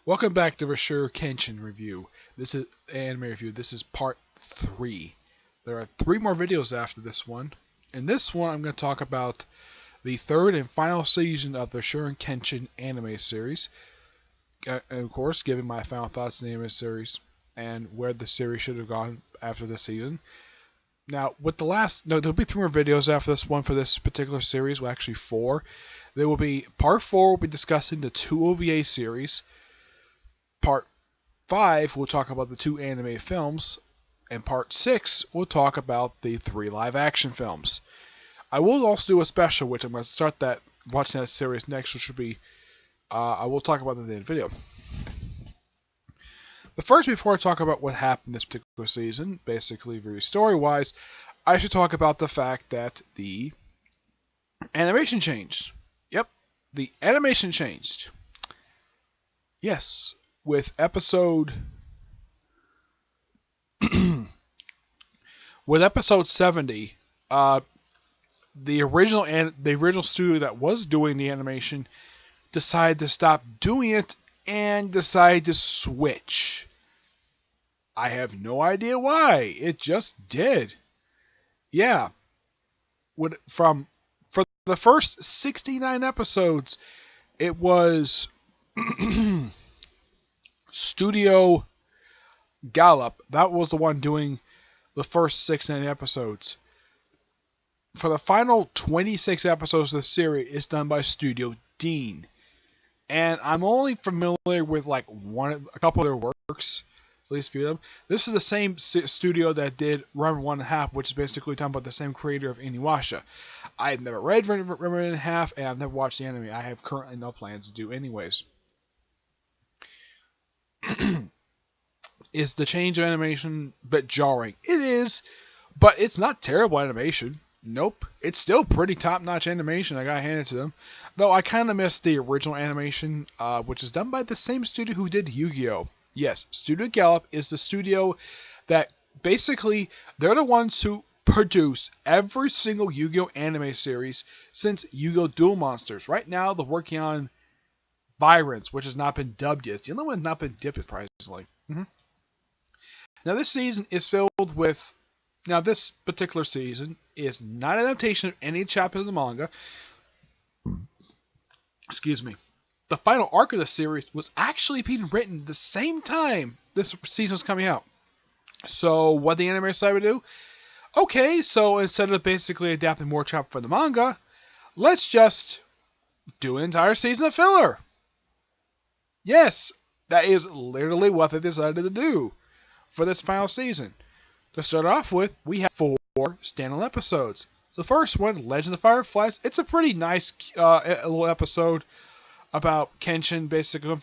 Welcome back to Rurouni Kenshin review. This is anime review. This is part 3. There are 3 more videos after this one. In this one, I'm going to talk about the 3rd and final season of the Rurouni Kenshin anime series. And of course, giving my final thoughts on the anime series and where the series should have gone after this season. Now, with the last, no, there'll be 3 more videos after this one for this particular series. Well, actually 4. There will be part 4. Will be discussing the 2 OVA series. Part 5, we'll talk about the 2 anime films, and Part 6, we'll talk about the 3 live-action films. I will also do a special, which I'm going to start watching that series next, which will be, I will talk about that in the video. But first, before I talk about what happened this particular season, basically very story-wise, I should talk about the fact that the animation changed. Yep, the animation changed. Yes. With episode 70, the original studio that was doing the animation decided to stop doing it and decided to switch. I have no idea why. It just did. Yeah. For the first 69 episodes, it was Studio Gallup. That was the one doing the first 69 episodes. For the final 26 episodes of the series, it's done by Studio Dean. And I'm only familiar with a couple of their works, at least a few of them. This is the same studio that did Run 1.5, which is basically talking about the same creator of Inuyasha. I've never read Run 1.5, and I've never watched the anime. I have currently no plans to do anyways. Is the change of animation a bit jarring? It is, but it's not terrible animation. Nope. It's still pretty top-notch animation, I gotta hand it to them. Though I kinda miss the original animation, which is done by the same studio who did Yu-Gi-Oh! Yes, Studio Gallup is the studio that basically, they're the ones who produce every single Yu-Gi-Oh! Anime series since Yu-Gi-Oh! Duel Monsters. Right now, they're working on Byron's, which has not been dubbed yet. It's the only one that's not been dipped, surprisingly. Now, this season is filled with... Now, this particular season is not an adaptation of any chapters of the manga. Excuse me. The final arc of the series was actually being written the same time this season was coming out. So, what the animators decided to do? Okay, so instead of basically adapting more chapters from the manga, let's just do an entire season of filler. Yes, that is literally what they decided to do for this final season. To start off with, we have 4 standalone episodes. The first one, Legend of the Fireflies, it's a pretty nice little episode about Kenshin basically a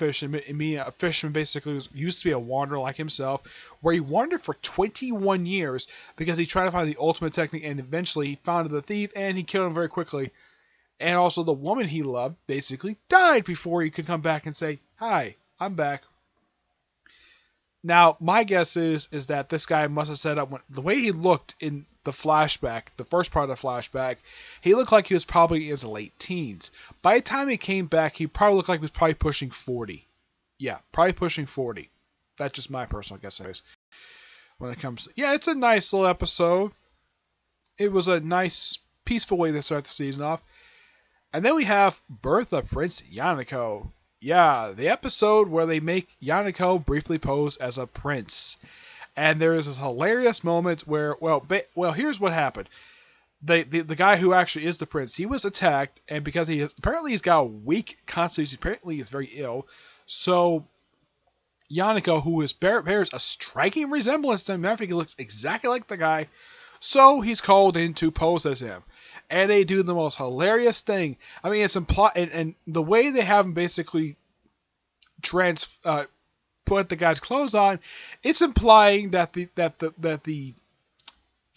fisherman basically used to be a wanderer like himself, where he wandered for 21 years because he tried to find the ultimate technique, and eventually he found the thief and he killed him very quickly. And also the woman he loved basically died before he could come back and say, "Hi, I'm back." Now, my guess is that this guy must have set up... the way he looked in the flashback, the first part of the flashback, he looked like he was probably in his late teens. By the time he came back, he probably looked like he was probably pushing 40. Yeah, probably pushing 40. That's just my personal guess, anyways. When it comes... yeah, it's a nice little episode. It was a nice, peaceful way to start the season off. And then we have Birth of Prince Yanako. Yeah, the episode where they make Yanako briefly pose as a prince. And there is this hilarious moment where, well, here's what happened. The guy who actually is the prince, he was attacked, and because he's got a weak constitution, apparently he's very ill. So Yanako, who bears a striking resemblance to him, matter of fact, he looks exactly like the guy, so he's called in to pose as him. And they do the most hilarious thing. I mean, it's implied, and the way they have him basically put the guy's clothes on, it's implying that the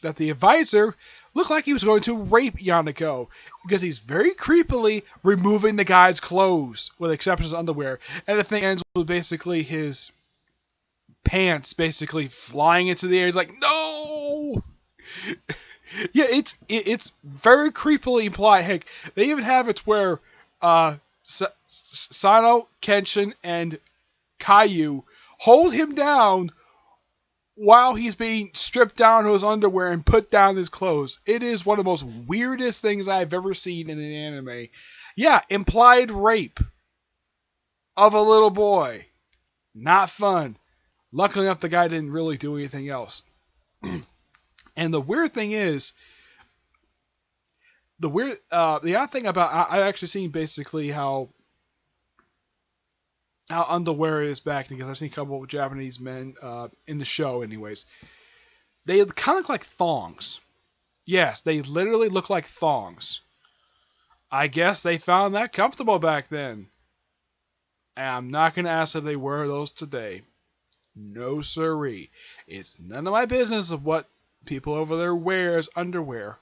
advisor looked like he was going to rape Yanako, because he's very creepily removing the guy's clothes, with the exception of his underwear. And the thing ends with basically his pants basically flying into the air. He's like, "No!" Yeah, it's very creepily implied. Heck, they even have it where Sano, Kenshin, and Caillou hold him down while he's being stripped down to his underwear and put down his clothes. It is one of the most weirdest things I've ever seen in an anime. Yeah, implied rape of a little boy. Not fun. Luckily enough, the guy didn't really do anything else. And the weird thing is, the odd thing about I actually seen basically how underwear is back, because I've seen a couple of Japanese men in the show, anyways. They kind of look like thongs. Yes, they literally look like thongs. I guess they found that comfortable back then. And I'm not gonna ask if they wear those today. No siree. It's none of my business of what people over there wear as underwear.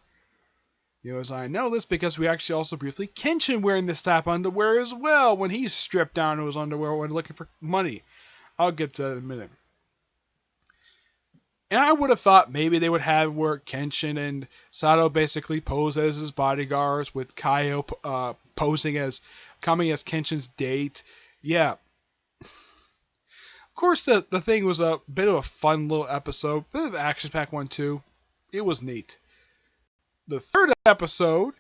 You know, as I know this because we actually also briefly Kenshin wearing this type of underwear as well when he's stripped down to his underwear when looking for money. I'll get to that in a minute. And I would have thought maybe they would have where Kenshin and Sato basically pose as his bodyguards, with Kaio coming as Kenshin's date. Yeah. Of course, the thing was a bit of a fun little episode, bit of action-packed one too. It was neat. The third episode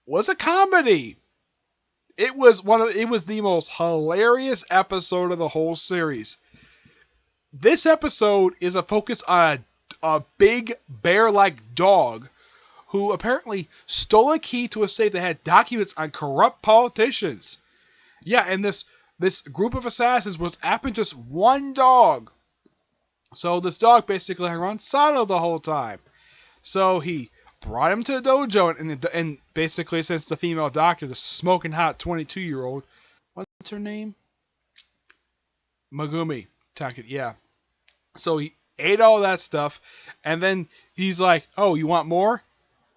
was a comedy. It was the most hilarious episode of the whole series. This episode is a focus on a big bear-like dog who apparently stole a key to a safe that had documents on corrupt politicians. Yeah, and this group of assassins was after just one dog. So this dog basically hung around Sato the whole time. So he brought him to the dojo, and basically, since the female doctor, the smoking hot 22-year-old, what's her name? Megumi. Yeah. So he ate all that stuff, and then he's like, "Oh, you want more?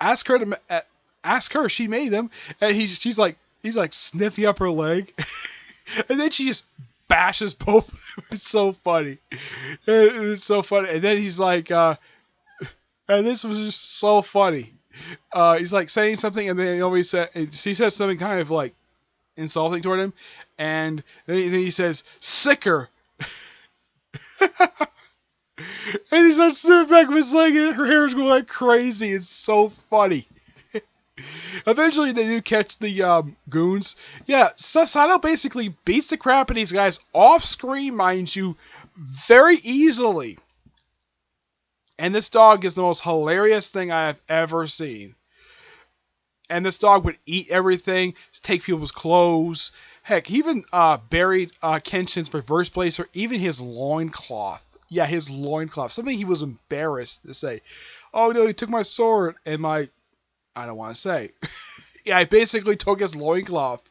Ask her. She made them." And he's like sniffing up her leg, and then she just bashes both. It's so funny. It's so funny. And then he's like, and this was just so funny. He's like saying something, and then she says something kind of like insulting toward him, and then he says, "Sicker." And he starts sitting back with his leg, and her hair's going like crazy. It's so funny. Eventually, they do catch the goons. Yeah, Sato basically beats the crap out of these guys off screen, mind you, very easily. And this dog is the most hilarious thing I have ever seen. And this dog would eat everything, take people's clothes. Heck, he even buried Kenshin's reverse blazer, even his loincloth. Yeah, his loincloth. Something he was embarrassed to say. "Oh no, he took my sword and I don't want to say." Yeah, he basically took his loincloth.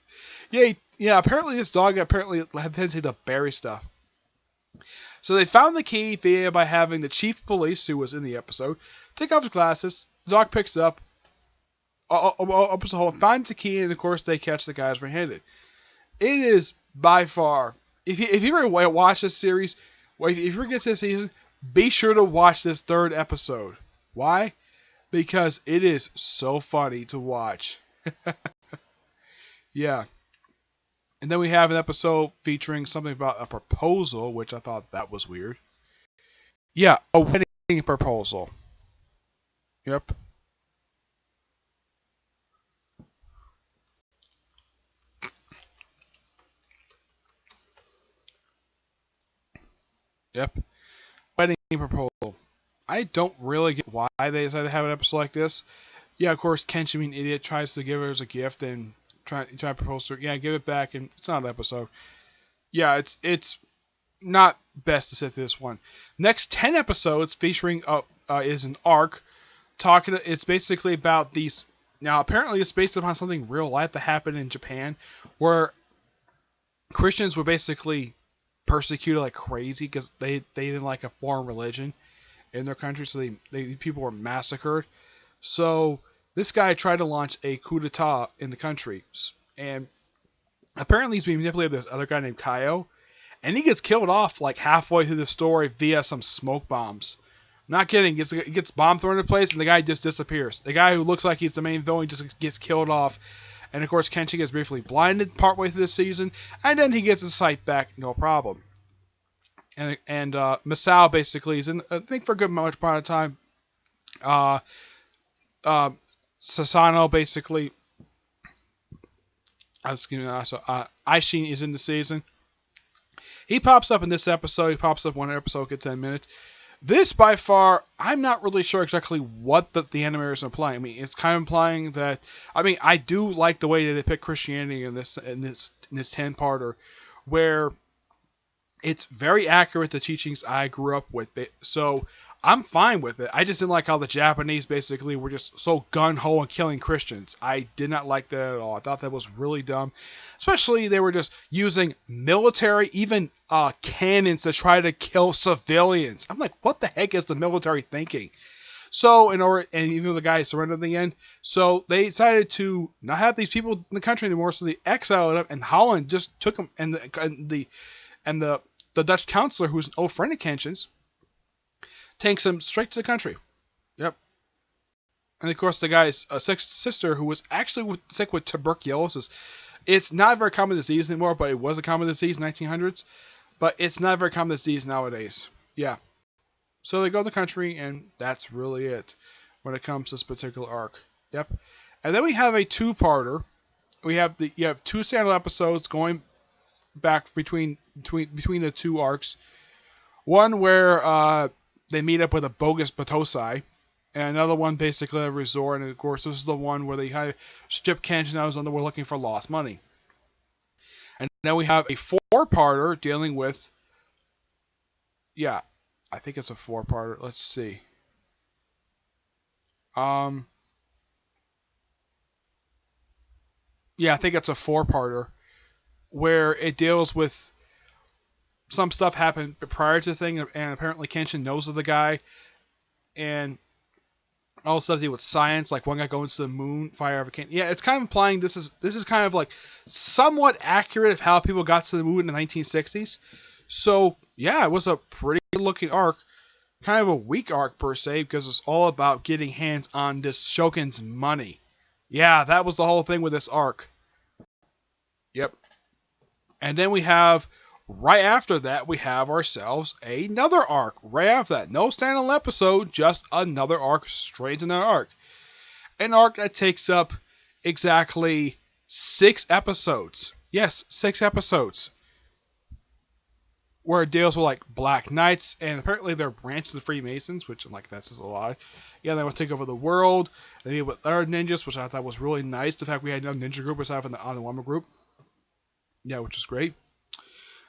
Yeah, apparently this dog had tendency to bury stuff. So they found the key by having the chief of police, who was in the episode, take off his glasses. The dog picks it up, opens the hole, finds the key, and of course they catch the guys red-handed. It is by far, if you ever watch this series, if you ever get to this season, be sure to watch this third episode. Why? Because it is so funny to watch. Yeah. And then we have an episode featuring something about a proposal, which I thought that was weird. Yeah, a wedding proposal. Yep. Yep. Wedding proposal. I don't really get why they decided to have an episode like this. Yeah, of course, Kenshin, being an idiot, tries to give her as a gift and try to propose to her. Yeah, give it back, and it's not an episode. Yeah, it's not best to sit through this one. Next 10 episodes featuring is an arc talking. It's basically about these. Now, apparently, it's based upon something real life that happened in Japan, where Christians were basically persecuted like crazy because they didn't like a foreign religion in their country, so people were massacred. So this guy tried to launch a coup d'etat in the country, and apparently he's being manipulated by this other guy named Kaio, and he gets killed off like halfway through the story via some smoke bombs. Not kidding, he gets bomb thrown into place, and the guy just disappears. The guy who looks like he's the main villain just gets killed off, And of course, Kenshin gets briefly blinded partway through the season, and then he gets his sight back, no problem. And Masao basically is in, I think, for a good much part of time. Uh, Sasano basically, Aishin is in the season. He pops up in this episode. He pops up one episode, get 10 minutes. This, by far, I'm not really sure exactly what the animators are implying. I mean, it's kind of implying that. I mean, I do like the way that they pick Christianity in this 10-parter, where it's very accurate to teachings I grew up with. So I'm fine with it. I just didn't like how the Japanese basically were just so gung-ho on killing Christians. I did not like that at all. I thought that was really dumb. Especially they were just using military, even cannons to try to kill civilians. I'm like, what the heck is the military thinking? So, and even though the guy surrendered in the end, so they decided to not have these people in the country anymore, so they exiled them, and Holland just took them, and the Dutch counselor, who's an old friend of Kenshin's, takes him straight to the country. Yep. And of course, the guy's sister, who was actually sick with tuberculosis. It's not a very common disease anymore, but it was a common disease in the 1900s. But it's not a very common disease nowadays. Yeah. So they go to the country, and that's really it when it comes to this particular arc. Yep. And then we have a two-parter. You have two standalone episodes going back between the two arcs. One where they meet up with a bogus Batosai, and another one basically at a resort. And of course, this is the one where they have strip Kenshin out on the way looking for lost money. And then we have a four-parter dealing with. Yeah, I think it's a four-parter. Let's see. Yeah, I think it's a four-parter where it deals with some stuff happened prior to the thing, and apparently Kenshin knows of the guy, and all stuff to do with science, like one guy going to the moon, fire of a can. Yeah, it's kind of implying this is kind of like somewhat accurate of how people got to the moon in the 1960s. So yeah, it was a pretty good looking arc, kind of a weak arc per se, because it's all about getting hands on this Shogun's money. Yeah, that was the whole thing with this arc. Yep. And then we have, right after that, we have ourselves another arc. Right after that. No standalone episode, just another arc, straight to another arc. An arc that takes up exactly 6 episodes. Yes, 6 episodes. Where it deals with, like, Black Knights, and apparently they're branches of the Freemasons, which, like, that's just a lot. Yeah, they will take over the world. They meet with other ninjas, which I thought was really nice. The fact we had another ninja group aside from the Onawama group. Yeah, which is great.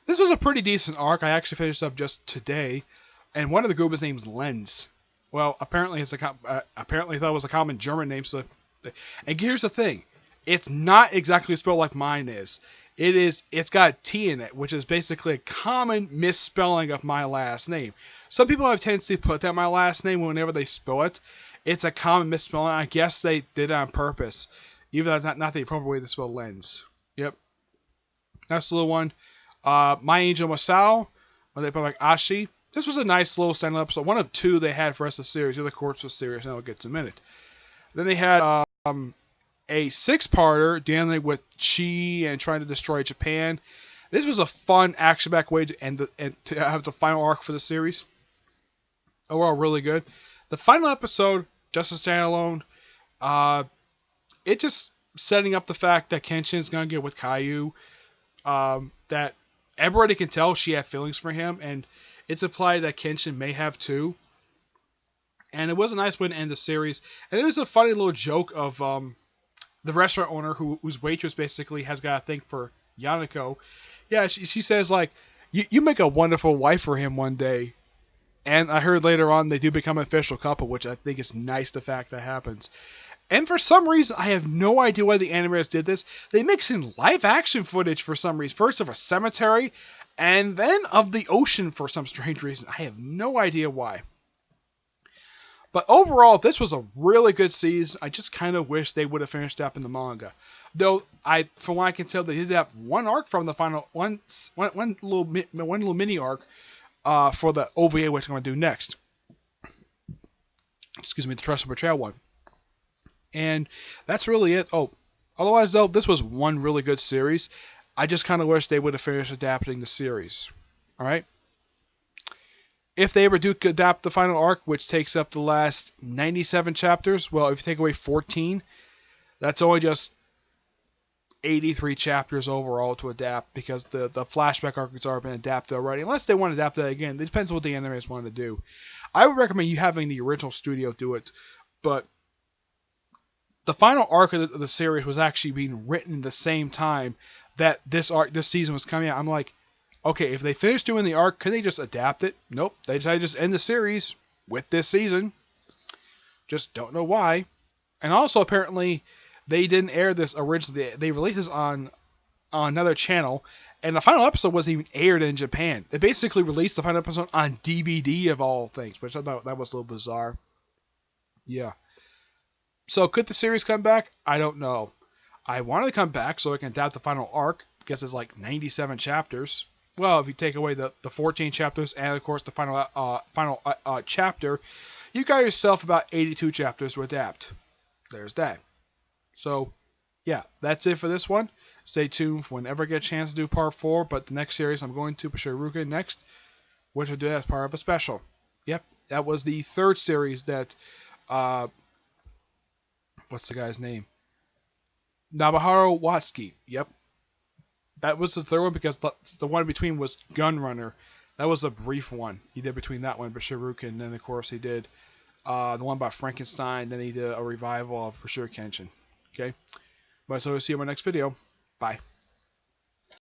This was a pretty decent arc. I actually finished up just today, and one of the group is named Lens. Well, apparently apparently that was a common German name. So, and here's the thing, it's not exactly spelled like mine is. It's got a T in it, which is basically a common misspelling of my last name. Some people have a tendency to put that in my last name whenever they spell it. It's a common misspelling. I guess they did it on purpose, even though it's not the appropriate way to spell Lens. Yep. That's the little one. My Angel Masao, they put like Ashi. This was a nice little standalone episode. One of 2 they had for us of the series. The other course was serious, and I'll get to in a minute. Then they had a 6-parter dealing with Chi and trying to destroy Japan. This was a fun, action-packed way to end and to have the final arc for the series. Overall, really good. The final episode, just a standalone. It just setting up the fact that Kenshin is gonna get with Caillou. That everybody can tell she had feelings for him, and it's implied that Kenshin may have too. And it was a nice way to end the series. And it was a funny little joke of the restaurant owner whose waitress basically has got a thing for Yanako. Yeah, she says, like, you make a wonderful wife for him one day. And I heard later on they do become an official couple, which I think is nice, the fact that happens. And for some reason, I have no idea why the animators did this. They mix in live action footage for some reason. First of a cemetery, and then of the ocean for some strange reason. I have no idea why. But overall, this was a really good season. I just kind of wish they would have finished up in the manga. Though, from what I can tell, they did have one arc from the final, one little mini arc for the OVA, which I'm going to do next. Excuse me, the Trust and Betrayal one. And that's really it. Oh, Otherwise, though, this was one really good series. I just kind of wish they would have finished adapting the series. All right. If they ever do adapt the final arc, which takes up the last 97 chapters, well, if you take away 14, that's only just 83 chapters overall to adapt because the flashback arc has already been adapted already. Unless they want to adapt that again, it depends on what the animators want to do. I would recommend you having the original studio do it, but the final arc of the series was actually being written the same time that this season was coming out. I'm like, okay, if they finish doing the arc, could they just adapt it? Nope, they decided to just end the series with this season. Just don't know why. And also, apparently, they didn't air this originally. They released this on another channel, and the final episode wasn't even aired in Japan. They basically released the final episode on DVD of all things, which I thought that was a little bizarre. Yeah. So could the series come back? I don't know. I wanted to come back so I can adapt the final arc because it's like 97 chapters. Well, if you take away the 14 chapters and of course the final chapter, you got yourself about 82 chapters to adapt. There's that. So, yeah, that's it for this one. Stay tuned whenever I get a chance to do part 4, but the next series I'm going to Rurouni next, which will do as part of a special. Yep, that was the third series that, what's the guy's name? Nobuharu Watsuki. Yep. That was the third one because the one in between was Gunrunner. That was a brief one he did between that one, Rurouni, and then of course he did the one about Frankenstein, then he did a revival of Rurouni Kenshin. Okay? But so we'll see you in my next video. Bye.